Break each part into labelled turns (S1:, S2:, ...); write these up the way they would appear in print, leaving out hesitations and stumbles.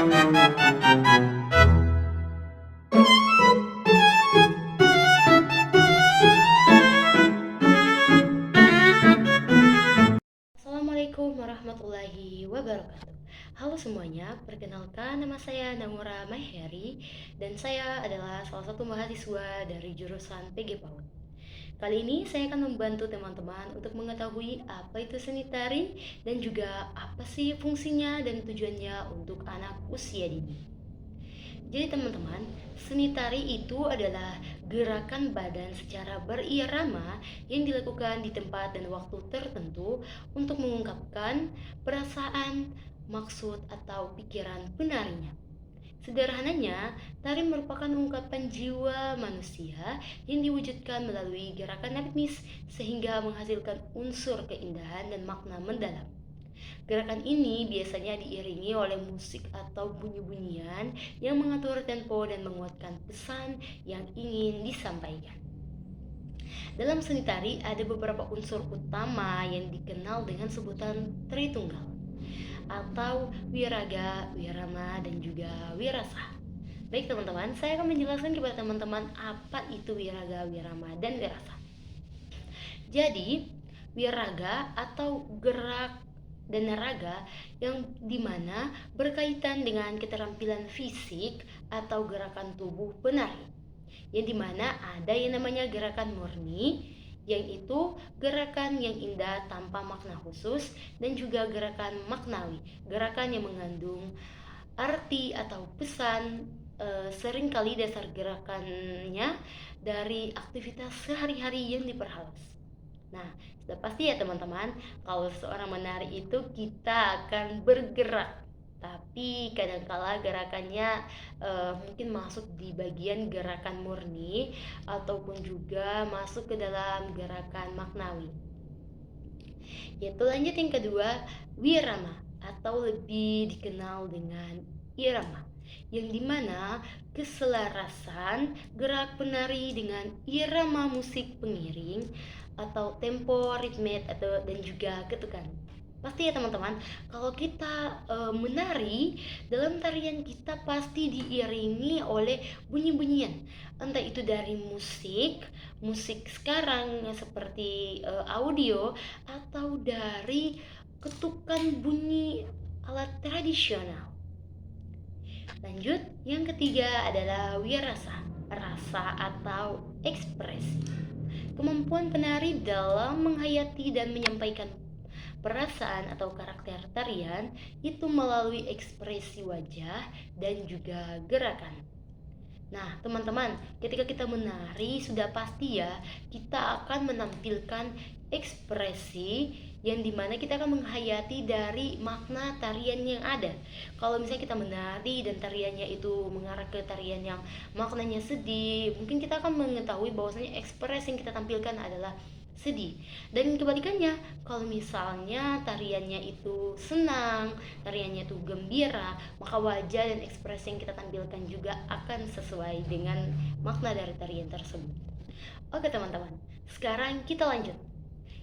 S1: Assalamualaikum warahmatullahi wabarakatuh. Halo semuanya, perkenalkan nama saya Namura Maheri dan saya adalah salah satu mahasiswa dari jurusan PG PAUD. Kali ini saya akan membantu teman-teman untuk mengetahui apa itu seni tari dan juga apa sih fungsinya dan tujuannya untuk anak usia dini. Jadi teman-teman, seni tari itu adalah gerakan badan secara berirama yang dilakukan di tempat dan waktu tertentu untuk mengungkapkan perasaan, maksud, atau pikiran penarinya. Sederhananya, tari merupakan ungkapan jiwa manusia yang diwujudkan melalui gerakan ritmis sehingga menghasilkan unsur keindahan dan makna mendalam. Gerakan ini biasanya diiringi oleh musik atau bunyi-bunyian yang mengatur tempo dan menguatkan pesan yang ingin disampaikan. Dalam seni tari ada beberapa unsur utama yang dikenal dengan sebutan Tritunggal atau wiraga, wirama, dan juga wirasa. Baik teman-teman, saya akan menjelaskan kepada teman-teman apa itu wiraga, wirama, dan wirasa. Jadi, wiraga atau gerak dan raga yang dimana berkaitan dengan keterampilan fisik atau gerakan tubuh penari, yang dimana ada yang namanya gerakan murni, yang itu gerakan yang indah tanpa makna khusus, dan juga gerakan maknawi, gerakan yang mengandung arti atau pesan. Seringkali dasar gerakannya dari aktivitas sehari-hari yang diperhalus. Nah, sudah pasti ya teman-teman, kalau seorang menari itu kita akan bergerak. Tapi kadangkala gerakannya mungkin masuk di bagian gerakan murni ataupun juga masuk ke dalam gerakan maknawi. Yaitu lanjut yang kedua, wirama atau lebih dikenal dengan irama, yang dimana keselarasan gerak penari dengan irama musik pengiring atau tempo, ritme atau dan juga ketukan. Pasti ya teman-teman, kalau kita menari dalam tarian kita pasti diiringi oleh bunyi-bunyian, entah itu dari musik sekarang seperti audio atau dari ketukan bunyi alat tradisional. Lanjut, yang ketiga adalah wirasa, rasa atau ekspresi. Kemampuan penari dalam menghayati dan menyampaikan perasaan atau karakter tarian itu melalui ekspresi wajah dan juga gerakan. Nah, teman-teman, ketika kita menari sudah pasti ya kita akan menampilkan ekspresi yang dimana kita akan menghayati dari makna tarian yang ada. Kalau misalnya kita menari dan tariannya itu mengarah ke tarian yang maknanya sedih, mungkin kita akan mengetahui bahwasanya ekspresi yang kita tampilkan adalah sedih. Dan kebalikannya, kalau misalnya tariannya itu senang, tariannya itu gembira, maka wajah dan ekspresi yang kita tampilkan juga akan sesuai dengan makna dari tarian tersebut. Oke teman-teman, sekarang kita lanjut.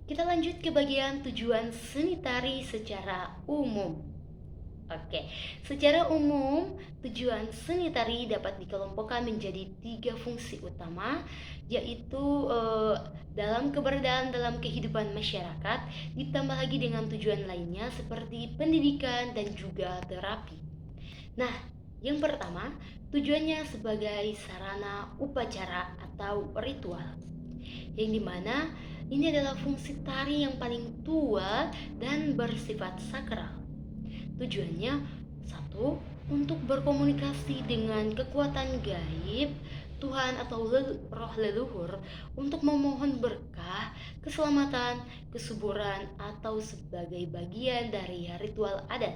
S1: Kita lanjut ke bagian tujuan seni tari secara umum. Oke, secara umum tujuan seni tari dapat dikelompokkan menjadi 3 fungsi utama, yaitu dalam keberadaan dalam kehidupan masyarakat, ditambah lagi dengan tujuan lainnya seperti pendidikan dan juga terapi. Nah, yang pertama, tujuannya sebagai sarana upacara atau ritual, yang dimana ini adalah fungsi tari yang paling tua dan bersifat sakral. Tujuannya satu, untuk berkomunikasi dengan kekuatan gaib, Tuhan atau roh leluhur, untuk memohon berkah, keselamatan, kesuburan, atau sebagai bagian dari ritual adat.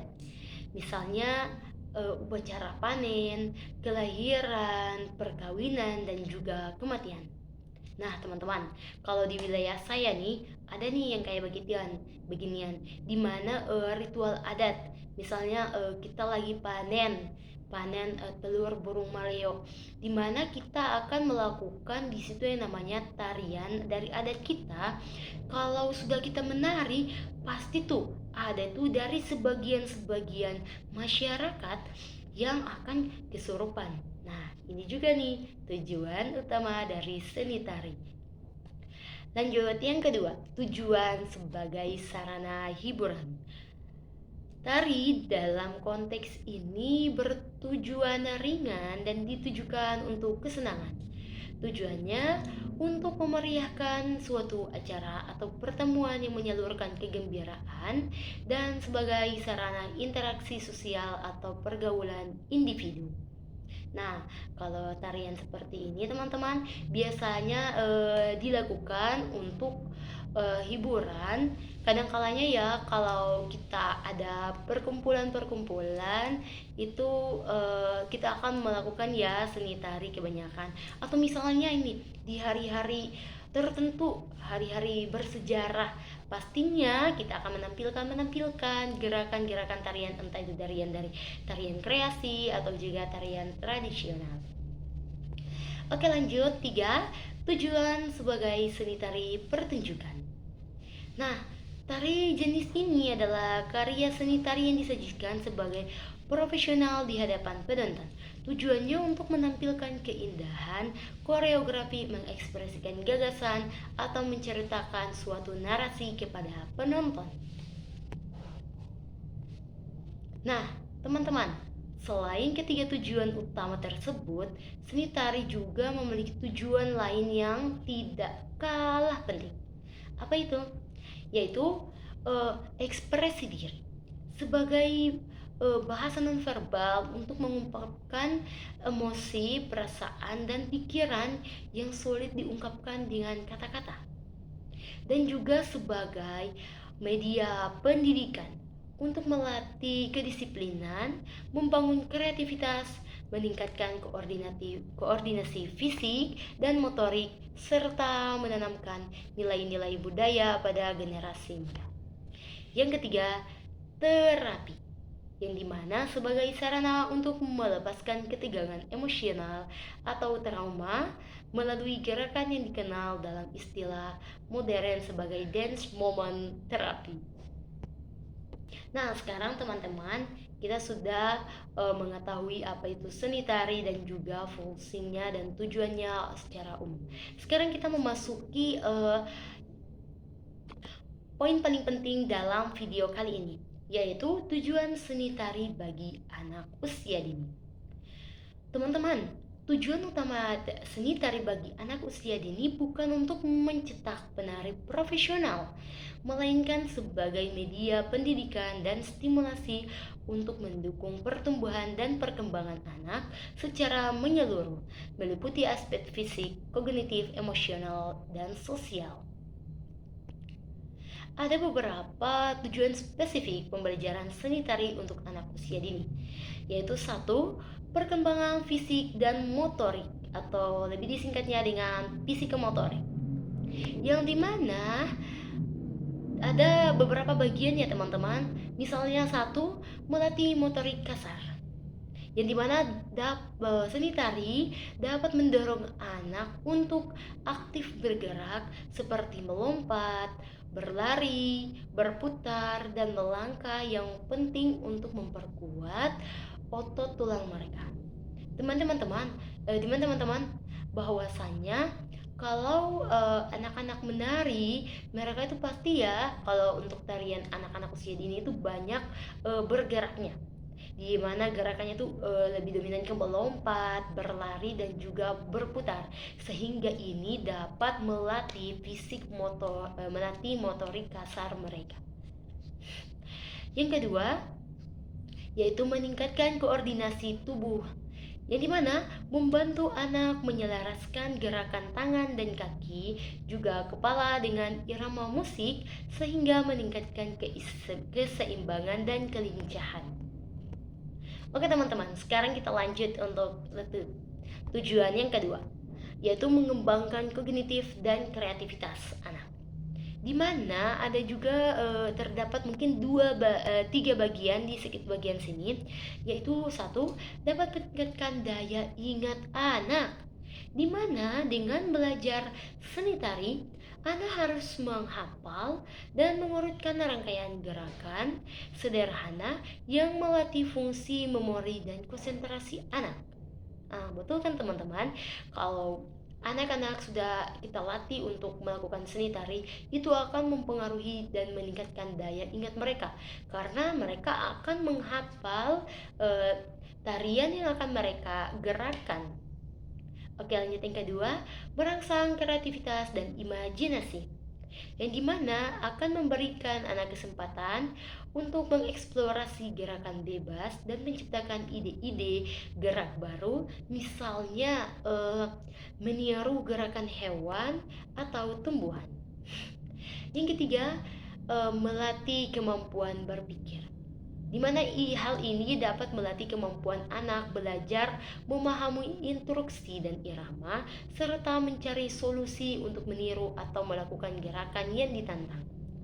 S1: Misalnya upacara panen, kelahiran, perkawinan, dan juga kematian. Nah teman-teman, kalau di wilayah saya nih ada nih yang kayak beginian, dimana ritual adat, misalnya kita lagi panen telur burung maleo, dimana kita akan melakukan di situ yang namanya tarian dari adat kita. Kalau sudah kita menari, pasti tuh ada tuh dari sebagian masyarakat yang akan kesurupan. Nah, ini juga nih tujuan utama dari seni tari. Lanjut yang kedua, tujuan sebagai sarana hiburan. Tari dalam konteks ini bertujuan ringan dan ditujukan untuk kesenangan. Tujuannya untuk memeriahkan suatu acara atau pertemuan yang menyalurkan kegembiraan dan sebagai sarana interaksi sosial atau pergaulan individu. Nah, kalau tarian seperti ini teman-teman biasanya dilakukan untuk hiburan. Kadang-kalanya ya kalau kita ada perkumpulan-perkumpulan itu kita akan melakukan ya seni tari kebanyakan. Atau misalnya ini di hari-hari tertentu, hari-hari bersejarah, pastinya kita akan menampilkan gerakan-gerakan tarian, entah itu dari tarian kreasi atau juga tarian tradisional. Oke, lanjut 3, tujuan sebagai seni tari pertunjukan. Nah, tari jenis ini adalah karya seni tari yang disajikan sebagai profesional di hadapan penonton. Tujuannya untuk menampilkan keindahan, koreografi, mengekspresikan gagasan, atau menceritakan suatu narasi kepada penonton. Nah, teman-teman, selain ketiga tujuan utama tersebut, seni tari juga memiliki tujuan lain yang tidak kalah penting. Apa itu? Yaitu ekspresi diri sebagai bahasa nonverbal untuk mengungkapkan emosi, perasaan, dan pikiran yang sulit diungkapkan dengan kata-kata, dan juga sebagai media pendidikan untuk melatih kedisiplinan, membangun kreativitas, meningkatkan koordinasi fisik dan motorik, serta menanamkan nilai-nilai budaya pada generasi muda. Yang ketiga, terapi, yang dimana sebagai sarana untuk melepaskan ketegangan emosional atau trauma melalui gerakan yang dikenal dalam istilah modern sebagai dance moment therapy. Nah, sekarang teman-teman, kita sudah mengetahui apa itu seni tari dan juga fungsinya dan tujuannya secara umum. Sekarang kita memasuki poin paling penting dalam video kali ini, yaitu tujuan seni tari bagi anak usia dini. Teman-teman, tujuan utama seni tari bagi anak usia dini bukan untuk mencetak penari profesional, melainkan sebagai media pendidikan dan stimulasi untuk mendukung pertumbuhan dan perkembangan anak secara menyeluruh, meliputi aspek fisik, kognitif, emosional, dan sosial. Ada beberapa tujuan spesifik pembelajaran seni tari untuk anak usia dini, yaitu 1. Perkembangan fisik dan motorik, atau lebih disingkatnya dengan psikomotorik, yang dimana ada beberapa bagian ya teman-teman. Misalnya 1, melatih motorik kasar, yang dimana seni tari dapat mendorong anak untuk aktif bergerak seperti melompat, berlari, berputar, dan melangkah, yang penting untuk memperkuat otot tulang mereka. Teman-teman, bahwasannya kalau anak-anak menari, mereka itu pasti ya, kalau untuk tarian anak-anak usia dini itu banyak bergeraknya, di mana gerakannya itu lebih dominan ke melompat, berlari, dan juga berputar, sehingga ini dapat melatih melatih motorik kasar mereka. Yang kedua, yaitu meningkatkan koordinasi tubuh, yang dimana membantu anak menyelaraskan gerakan tangan dan kaki, juga kepala dengan irama musik, sehingga meningkatkan keseimbangan dan kelincahan. Oke teman-teman, sekarang kita lanjut untuk tujuan yang kedua, yaitu mengembangkan kognitif dan kreativitas anak, di mana ada juga terdapat mungkin 3 bagian di sedikit bagian sini, yaitu 1, dapat meningkatkan daya ingat anak, di mana dengan belajar seni tari, Anda harus menghafal dan mengurutkan rangkaian gerakan sederhana yang melatih fungsi memori dan konsentrasi anak. Betul kan teman-teman? Kalau anak-anak sudah kita latih untuk melakukan seni tari, itu akan mempengaruhi dan meningkatkan daya ingat mereka, karena mereka akan menghafal tarian yang akan mereka gerakkan. Oke, lanjut yang kedua, merangsang kreativitas dan imajinasi, yang dimana akan memberikan anak kesempatan untuk mengeksplorasi gerakan bebas dan menciptakan ide-ide gerak baru, misalnya meniru gerakan hewan atau tumbuhan. Yang ketiga, melatih kemampuan berpikir, di mana hal ini dapat melatih kemampuan anak belajar memahami instruksi dan irama, serta mencari solusi untuk meniru atau melakukan gerakan yang ditantang.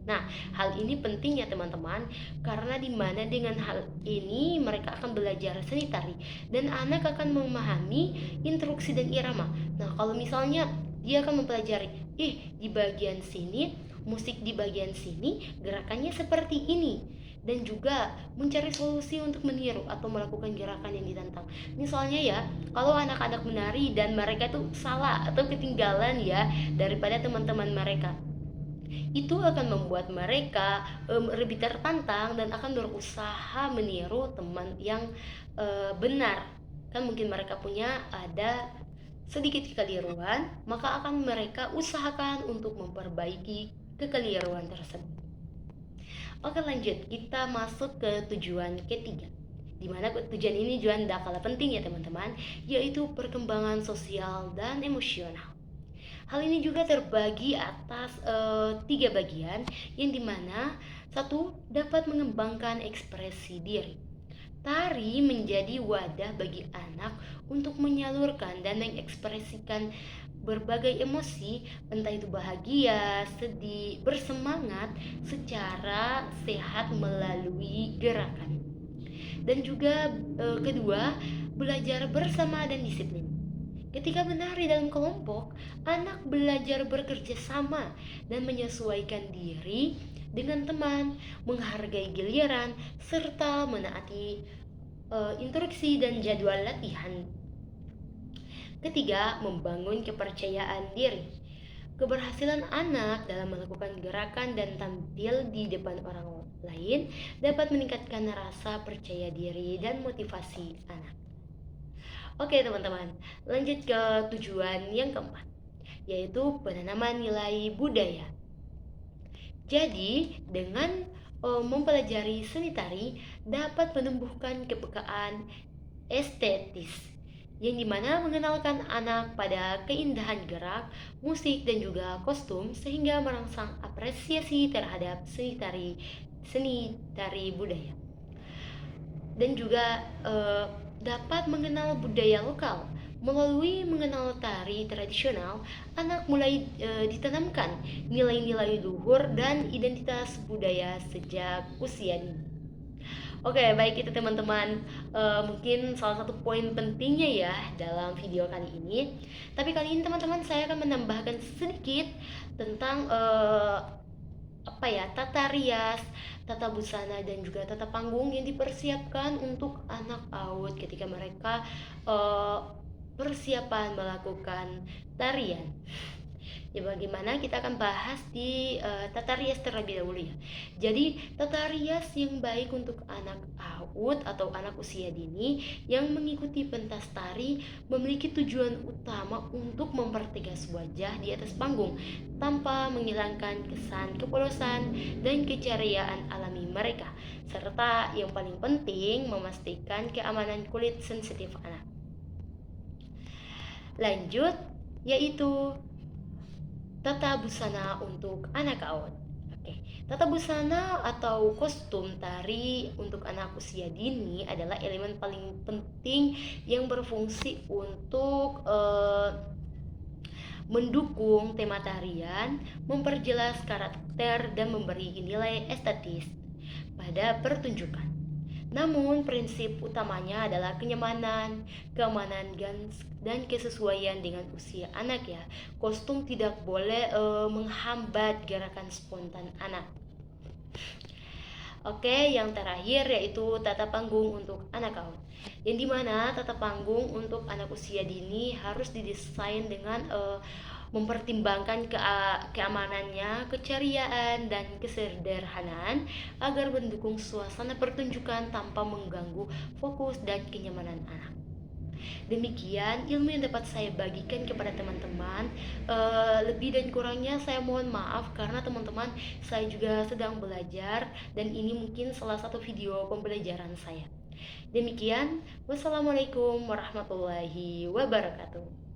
S1: Nah, hal ini penting ya teman-teman, karena di mana dengan hal ini mereka akan belajar seni tari dan anak akan memahami instruksi dan irama. Nah, kalau misalnya dia akan mempelajari, di bagian sini, musik di bagian sini, gerakannya seperti ini, dan juga mencari solusi untuk meniru atau melakukan gerakan yang ditantang. Misalnya ya, kalau anak-anak menari dan mereka tuh salah atau ketinggalan ya daripada teman-teman mereka, itu akan membuat mereka lebih tertantang dan akan berusaha meniru teman yang benar. Kan mungkin mereka punya ada sedikit kekeliruan, maka akan mereka usahakan untuk memperbaiki kekeliruan tersebut. Oke, lanjut, kita masuk ke tujuan ketiga, dimana tujuan ini juga tidak kalah penting ya teman-teman, yaitu perkembangan sosial dan emosional. Hal ini juga terbagi atas 3 bagian, yang dimana satu, dapat mengembangkan ekspresi diri. Tari menjadi wadah bagi anak untuk menyalurkan dan mengekspresikan berbagai emosi, entah itu bahagia, sedih, bersemangat, secara sehat melalui gerakan. Dan juga kedua, belajar bersama dan disiplin. Ketika menari dalam kelompok, anak belajar bekerja sama dan menyesuaikan diri dengan teman, menghargai giliran, serta menaati instruksi dan jadwal latihan. Ketiga, membangun kepercayaan diri. Keberhasilan anak dalam melakukan gerakan dan tampil di depan orang lain dapat meningkatkan rasa percaya diri dan motivasi anak. Oke teman-teman, lanjut ke tujuan yang keempat, yaitu penanaman nilai budaya. Jadi, dengan mempelajari seni tari dapat menumbuhkan kepekaan estetis, yang dimana mengenalkan anak pada keindahan gerak, musik, dan juga kostum, sehingga merangsang apresiasi terhadap seni tari budaya. Dan juga dapat mengenal budaya lokal. Melalui mengenal tari tradisional, anak mulai ditanamkan nilai-nilai luhur dan identitas budaya sejak usia dini. Oke, baik itu teman-teman, mungkin salah satu poin pentingnya ya dalam video kali ini. Tapi kali ini teman-teman, saya akan menambahkan sedikit tentang tata rias, tata busana, dan juga tata panggung yang dipersiapkan untuk anak PAUD ketika mereka persiapan melakukan tarian. Ya, bagaimana kita akan bahas di tata rias terlebih dahulu ya. Jadi tata rias yang baik untuk anak PAUD atau anak usia dini yang mengikuti pentas tari memiliki tujuan utama untuk mempertegas wajah di atas panggung tanpa menghilangkan kesan kepolosan dan keceriaan alami mereka, serta yang paling penting memastikan keamanan kulit sensitif anak. Lanjut, yaitu tata busana untuk anak PAUD. Tata busana atau kostum tari untuk anak usia dini adalah elemen paling penting yang berfungsi untuk mendukung tema tarian, memperjelas karakter, dan memberi nilai estetis pada pertunjukan. Namun, prinsip utamanya adalah kenyamanan, keamanan, dan kesesuaian dengan usia anak ya. Kostum tidak boleh menghambat gerakan spontan anak. Oke, yang terakhir yaitu tata panggung untuk anak kau. Yang dimana tata panggung untuk anak usia dini harus didesain dengan mempertimbangkan keamanannya, keceriaan, dan kesederhanaan agar mendukung suasana pertunjukan tanpa mengganggu fokus dan kenyamanan anak. Demikian ilmu yang dapat saya bagikan kepada teman-teman. Lebih dan kurangnya saya mohon maaf karena teman-teman saya juga sedang belajar dan ini mungkin salah satu video pembelajaran saya. Demikian, wassalamualaikum warahmatullahi wabarakatuh.